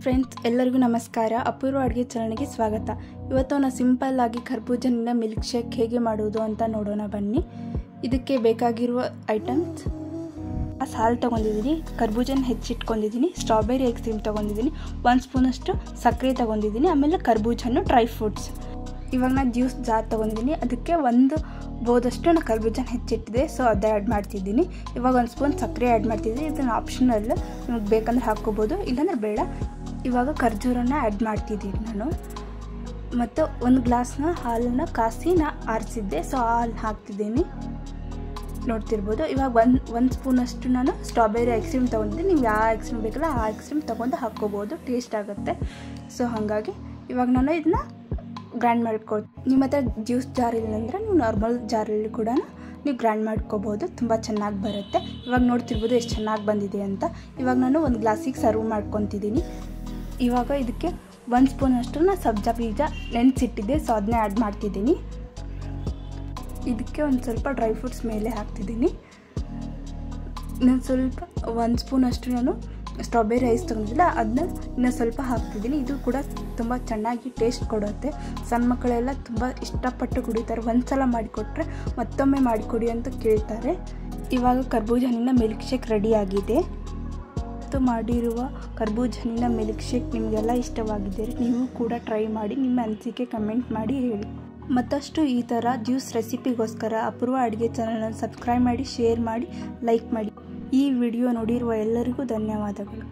Friends ಎಲ್ಲರಿಗೂ ನಮಸ್ಕಾರ. ಅಪೂರ್ವ ಅಡುಗೆ ಚಾನಲ್ಗೆ ಸ್ವಾಗತ. ಇವತ್ತು ನಾನು ಸಿಂಪಲ್ ಆಗಿ ಕರ್ಬೂಜನಿಂದ ಮಿಲ್ಕ್ ಶೇಕ್ ಹೇಗೆ ಮಾಡೋದು ಅಂತ ನೋಡೋಣ ಬನ್ನಿ. ಇದಕ್ಕೆ ಬೇಕಾಗಿರುವ ಐಟಮ್ಸ್: ಹಾಲು ತೊಗೊಂಡಿದ್ದೀನಿ, ಕರ್ಬೂಜನ ಹೆಚ್ಚಿಟ್ಕೊಂಡಿದ್ದೀನಿ, ಸ್ಟ್ರಾಬೆರಿ ಐಸ್ ಕ್ರೀಮ್ ತೊಗೊಂಡಿದ್ದೀನಿ, 1 ಸ್ಪೂನಷ್ಟು ಸಕ್ಕರೆ ತೊಗೊಂಡಿದ್ದೀನಿ, ಆಮೇಲೆ ಕರ್ಬೂಜನ್ನು ಡ್ರೈ ಫ್ರೂಟ್ಸ್. ಇವಾಗ ನಾನು ಜ್ಯೂಸ್ ಜಾರ್ ತೊಗೊಂಡಿದ್ದೀನಿ, ಅದಕ್ಕೆ 1 ಬೋದಷ್ಟು ನಾನು ಕರ್ಬೂಜನ ಹೆಚ್ಚಿಟ್ಟಿದೆ, ಸೊ ಅದೇ ಆ್ಯಡ್ ಮಾಡ್ತಿದ್ದೀನಿ. ಇವಾಗ 1 ಸ್ಪೂನ್ ಸಕ್ಕರೆ ಆ್ಯಡ್ ಮಾಡ್ತಿದ್ದೀನಿ. ಇದನ್ನು ಆಪ್ಷನಲ್, ನಿಮಗೆ ಬೇಕಂದ್ರೆ ಹಾಕ್ಕೋಬೋದು, ಇಲ್ಲಾಂದ್ರೆ ಬೇಡ. ಇವಾಗ ಖರ್ಜೂರನ ಆ್ಯಡ್ ಮಾಡ್ತಿದ್ದೀನಿ ನಾನು. ಮತ್ತು 1 ಗ್ಲಾಸ್ನ ಹಾಲನ್ನು ಕಾಸಿ ಆರಿಸಿದ್ದೆ, ಸೊ ಹಾಲು ಹಾಕ್ತಿದ್ದೀನಿ, ನೋಡ್ತಿರ್ಬೋದು. ಇವಾಗ 1 ಸ್ಪೂನಷ್ಟು ನಾನು ಸ್ಟ್ರಾಬೆರಿ ಐಸ್ ಕ್ರೀಮ್ ತೊಗೊಂಡಿದ್ದೀನಿ. ನೀವು ಯಾವ ಐಸ್ ಕ್ರೀಮ್ ಬೇಕಲ್ಲ ಆ ಐಸ್ ಕ್ರೀಮ್ ತೊಗೊಂಡು ಹಾಕ್ಕೋಬೋದು, ಟೇಸ್ಟ್ ಆಗುತ್ತೆ. ಸೊ ಹಾಗಾಗಿ ಇವಾಗ ನಾನು ಇದನ್ನ ಗ್ರೈಂಡ್ ಮಾಡ್ಕೊಳ್ತೀನಿ. ನಿಮ್ಮ ಹತ್ರ ಜ್ಯೂಸ್ ಜಾರ್ ಇಲ್ಲ ಅಂದರೆ ನೀವು ನಾರ್ಮಲ್ ಜಾರಲ್ಲಿ ಕೂಡ ನೀವು ಗ್ರೈಂಡ್ ಮಾಡ್ಕೋಬೋದು, ತುಂಬ ಚೆನ್ನಾಗಿ ಬರುತ್ತೆ. ಇವಾಗ ನೋಡ್ತಿರ್ಬೋದು ಎಷ್ಟು ಚೆನ್ನಾಗಿ ಬಂದಿದೆ ಅಂತ. ಇವಾಗ ನಾನು 1 ಗ್ಲಾಸಿಗೆ ಸರ್ವ್ ಮಾಡ್ಕೊತಿದ್ದೀನಿ. ಇವಾಗ ಇದಕ್ಕೆ 1 ಸ್ಪೂನಷ್ಟು ನಾನು ಸಬ್ಜಾ ಬೀಜ ನೆನೆಸಿಟ್ಟಿದ್ದೆ, ಸೊ ಅದನ್ನೇ ಆ್ಯಡ್ ಮಾಡ್ತಿದ್ದೀನಿ. ಇದಕ್ಕೆ ಒಂದು ಸ್ವಲ್ಪ ಡ್ರೈ ಫ್ರೂಟ್ಸ್ ಮೇಲೆ ಹಾಕ್ತಿದ್ದೀನಿ. ಇನ್ನೊಂದು ಸ್ವಲ್ಪ 1 ಸ್ಪೂನಷ್ಟು ನಾನು ಸ್ಟ್ರಾಬೆರಿ ಐಸ್ ತೊಗೊಂಡಿಲ್ಲ, ಅದನ್ನ ಇನ್ನೂ ಸ್ವಲ್ಪ ಹಾಕ್ತಿದ್ದೀನಿ. ಇದು ಕೂಡ ತುಂಬ ಚೆನ್ನಾಗಿ ಟೇಸ್ಟ್ ಕೊಡುತ್ತೆ. ಸಣ್ಣ ಮಕ್ಕಳೆಲ್ಲ ತುಂಬ ಇಷ್ಟಪಟ್ಟು ಕುಡಿತಾರೆ. ಒಂದು ಸಲ ಮಾಡಿಕೊಟ್ರೆ ಮತ್ತೊಮ್ಮೆ ಮಾಡಿಕೊಡಿ ಅಂತ ಕೇಳ್ತಾರೆ. ಇವಾಗ ಕರ್ಬೂಜ ಹಣ್ಣಿನ ಮಿಲ್ಕ್ ಶೇಕ್ ರೆಡಿಯಾಗಿದೆ. ಮಾಡಿರುವ ಕರ್ಬೂಜ ಹಣ್ಣಿನ ಮಿಲ್ಕ್ ಶೇಕ್ ನಿಮಗೆಲ್ಲ ಇಷ್ಟವಾಗಿದ್ದರೆ ನೀವು ಕೂಡ ಟ್ರೈ ಮಾಡಿ, ನಿಮ್ಮ ಅನಿಸಿಕೆ ಕಮೆಂಟ್ ಮಾಡಿ ಹೇಳಿ. ಮತ್ತಷ್ಟು ಈ ಥರ ಜ್ಯೂಸ್ ರೆಸಿಪಿಗೋಸ್ಕರ ಅಪೂರ್ವ ಅಡುಗೆ ಚಾನಲನ್ನು ಸಬ್ಸ್ಕ್ರೈಬ್ ಮಾಡಿ, ಶೇರ್ ಮಾಡಿ, ಲೈಕ್ ಮಾಡಿ. ಈ ವಿಡಿಯೋ ನೋಡಿರುವ ಎಲ್ಲರಿಗೂ ಧನ್ಯವಾದಗಳು.